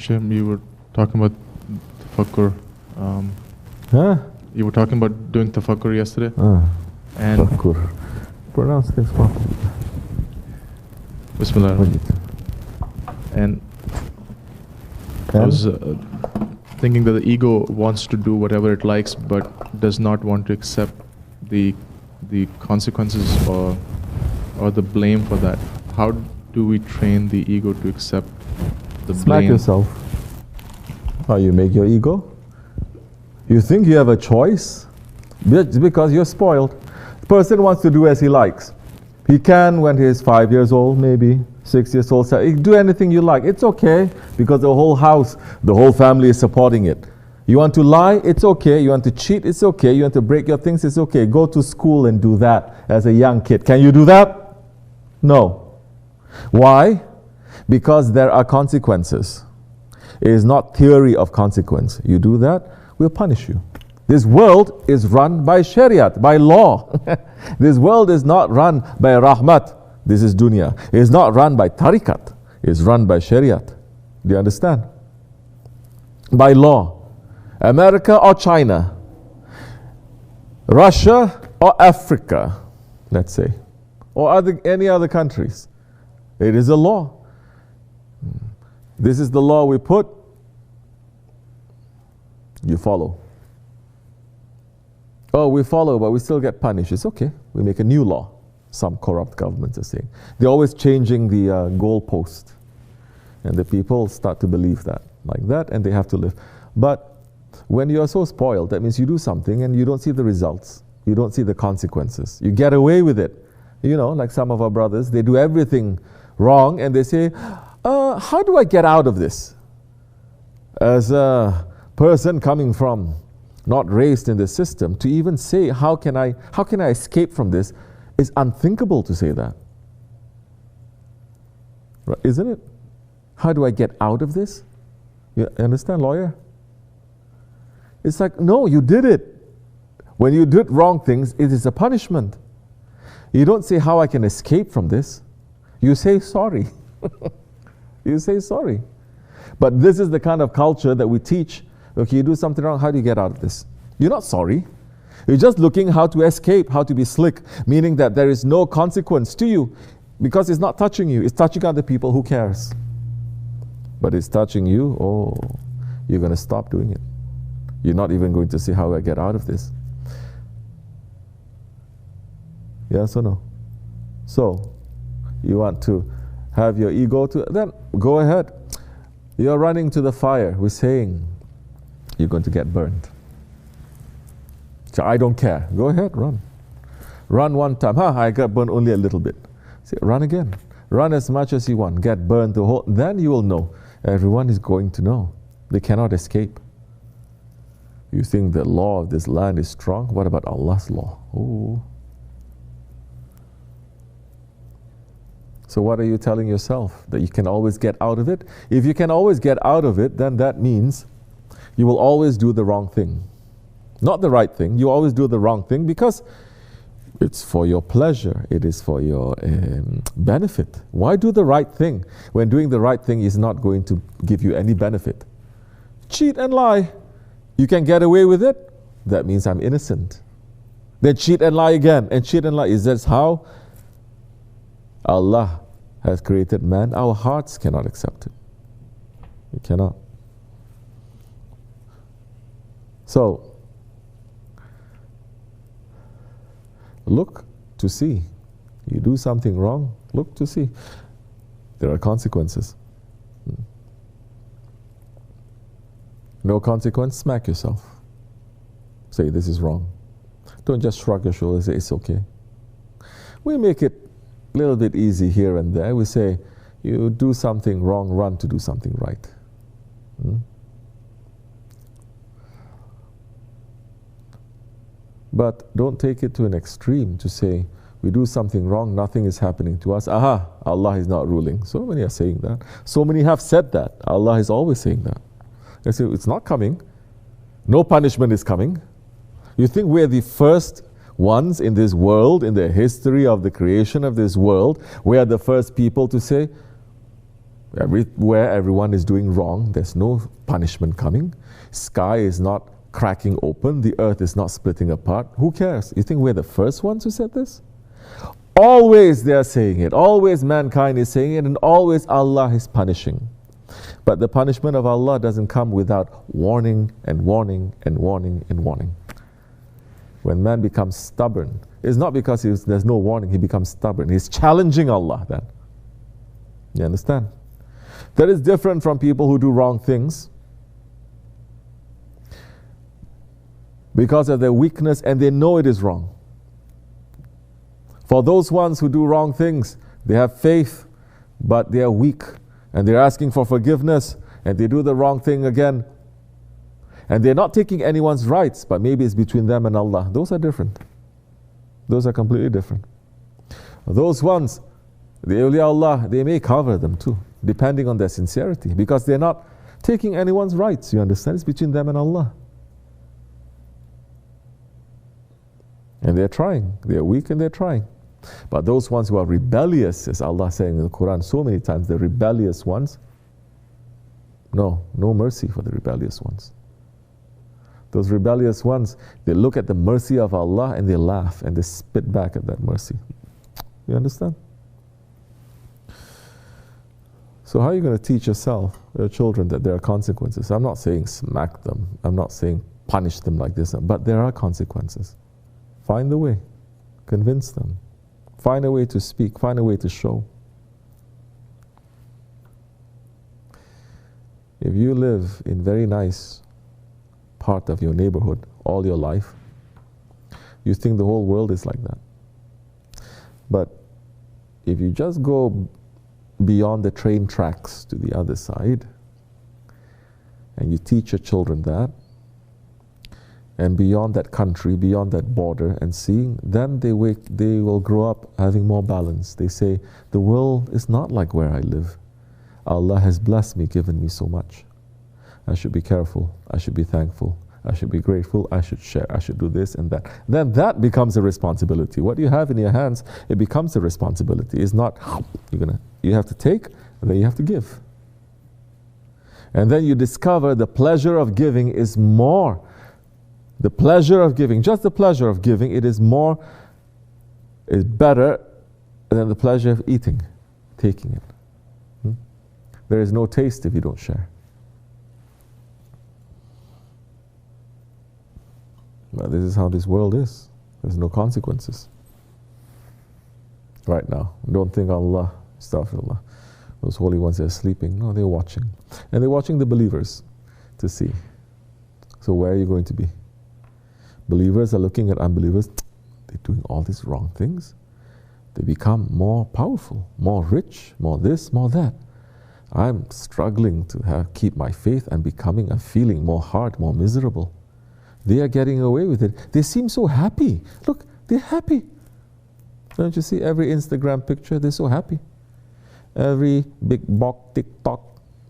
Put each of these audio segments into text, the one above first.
Jim, you were talking about tafakkur. Huh? You were talking about doing tafakkur yesterday. And Tafakkur. Pronounce things properly. Bismillah. And I was thinking that the ego wants to do whatever it likes, but does not want to accept the consequences or the blame for that. How do we train the ego to accept the blame? Smack yourself. How you make your ego? You think you have a choice? It's because you're spoiled. The person wants to do as he likes. He can when he's 5 years old, maybe 6 years old. So you do anything you like. It's okay because the whole house, the whole family is supporting it. You want to lie? It's okay. You want to cheat? It's okay. You want to break your things? It's okay. Go to school and do that as a young kid. Can you do that? No. Why? Because there are consequences. It is not theory of consequence. You do that, we'll punish you. This world is run by Shariat, by law. This world is not run by Rahmat. This is dunya. It is not run by Tariqat. It is run by Shariat. Do you understand? By law. America or China. Russia or Africa, let's say. Or any other countries. It is a law. This is the law we put. You follow. Oh, we follow, but we still get punished. It's okay. We make a new law. Some corrupt governments are saying. They're always changing the goalpost. And the people start to believe that. Like that, and they have to live. But when you're so spoiled, that means you do something and you don't see the results. You don't see the consequences. You get away with it. You know, like some of our brothers, they do everything wrong and they say, how do I get out of this? As a person coming from not raised in the system, to even say, how can I escape from this, is unthinkable to say that. Right, isn't it? How do I get out of this? You understand, lawyer? It's like, no, you did it. When you did wrong things, it is a punishment. You don't say how I can escape from this. You say sorry. You say sorry. But this is the kind of culture that we teach. Okay, you do something wrong, how do you get out of this? You're not sorry. You're just looking how to escape, how to be slick, meaning that there is no consequence to you because it's not touching you. It's touching other people, who cares? But it's touching you, oh, you're going to stop doing it. You're not even going to see how I get out of this. Yes or no? So, you want to have your ego to, then go ahead. You're running to the fire. We're saying you're going to get burned. So I don't care. Go ahead, run. Run one time. I got burned only a little bit. Say, run again. Run as much as you want. Get burned the whole. Then you will know. Everyone is going to know. They cannot escape. You think the law of this land is strong? What about Allah's law? Oh. So what are you telling yourself? That you can always get out of it? If you can always get out of it, then that means you will always do the wrong thing. Not the right thing. You always do the wrong thing because it's for your pleasure. It is for your benefit. Why do the right thing when doing the right thing is not going to give you any benefit? Cheat and lie. You can get away with it. That means I'm innocent. Then cheat and lie again. And cheat and lie. Is that how Allah has created man? Our hearts cannot accept it. We cannot. So, look to see. You do something wrong, look to see. There are consequences. No consequence, smack yourself. Say, this is wrong. Don't just shrug your shoulders and say, it's okay. We make it a little bit easy here and there. We say, you do something wrong, run to do something right. But don't take it to an extreme to say, we do something wrong, nothing is happening to us. Aha, Allah is not ruling. So many are saying that. So many have said that. Allah is always saying that. They say, it's not coming. No punishment is coming. You think we're the first ones in this world, in the history of the creation of this world, we are the first people to say, Everywhere everyone is doing wrong, there's no punishment coming. Sky is not cracking open, the earth is not splitting apart. Who cares? You think we're the first ones who said this? Always they are saying it. Always mankind is saying it, and always Allah is punishing. But the punishment of Allah doesn't come without warning and warning and warning and warning. When man becomes stubborn, it's not because there's no warning, he becomes stubborn. He's challenging Allah then. You understand? That is different from people who do wrong things because of their weakness and they know it is wrong. For those ones who do wrong things, they have faith, but they are weak and they're asking for forgiveness and they do the wrong thing again. And they're not taking anyone's rights, but maybe it's between them and Allah. Those are different. Those are completely different. Those ones, the awliya Allah, they may cover them too, depending on their sincerity, because they're not taking anyone's rights, you understand? It's between them and Allah. And they're trying. They're weak and they're trying. But those ones who are rebellious, as Allah saying in the Quran so many times, the rebellious ones, no mercy for the rebellious ones. Those rebellious ones, they look at the mercy of Allah and they laugh and they spit back at that mercy. You understand? So how are you going to teach yourself, your children, that there are consequences? I'm not saying smack them. I'm not saying punish them like this. But there are consequences. Find the way. Convince them. Find a way to speak. Find a way to show. If you live in very nice part of your neighborhood all your life, you think the whole world is like that. But if you just go beyond the train tracks to the other side, and you teach your children that, and beyond that country, beyond that border, and seeing, then they will grow up having more balance. They say, the world is not like where I live. Allah has blessed me, given me so much. I should be careful, I should be thankful, I should be grateful, I should share, I should do this and that. Then that becomes a responsibility. What you have in your hands, it becomes a responsibility. It's not, you have to take, and then you have to give. And then you discover the pleasure of giving is more. The pleasure of giving, just the pleasure of giving, it is better than the pleasure of eating, taking it. There is no taste if you don't share. But this is how this world is. There's no consequences. Right now. Don't think Allah, astaghfirullah, those holy ones are sleeping. No, they're watching. And they're watching the believers to see. So where are you going to be? Believers are looking at unbelievers. They're doing all these wrong things. They become more powerful, more rich, more this, more that. I'm struggling to keep my faith and I'm feeling more hard, more miserable. They are getting away with it. They seem so happy. Look, they're happy. Don't you see every Instagram picture? They're so happy. Every big bok, TikTok,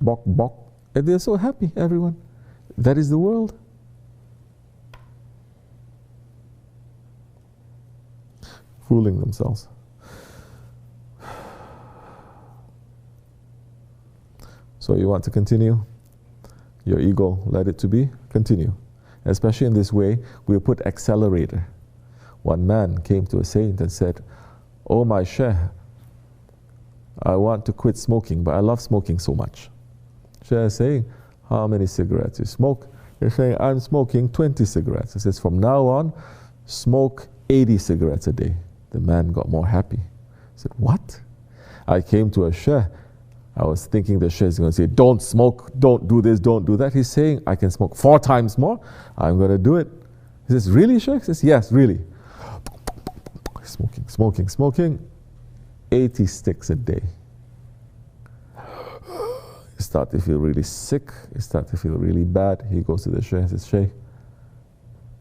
bok, and they're so happy, everyone. That is the world. Fooling themselves. So you want to continue? Your ego, let it to be? Continue. Especially in this way, we'll put accelerator. One man came to a saint and said, "Oh my Shaykh, I want to quit smoking, but I love smoking so much." Shaykh is saying, "How many cigarettes you smoke?" You're saying, "I'm smoking 20 cigarettes." He says, "From now on, smoke 80 cigarettes a day." The man got more happy. He said, "What? I came to a Shaykh. I was thinking the Shaykh is going to say, don't smoke, don't do this, don't do that." He's saying, "I can smoke 4 times more. I'm going to do it." He says, "Really, Shaykh?" He says, "Yes, really." Smoking. 80 sticks a day. He starts to feel really sick. He starts to feel really bad. He goes to the Shaykh and says, "Shaykh,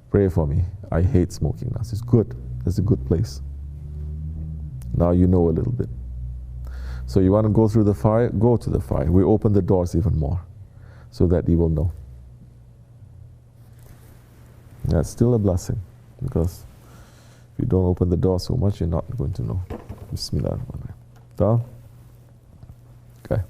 pray for me. I hate smoking now." He says, "Good. That's a good place. Now you know a little bit. So you want to go through the fire? Go to the fire. We open the doors even more so that you will know." That's still a blessing, because if you don't open the door so much, you're not going to know. Bismillah. Down? Okay.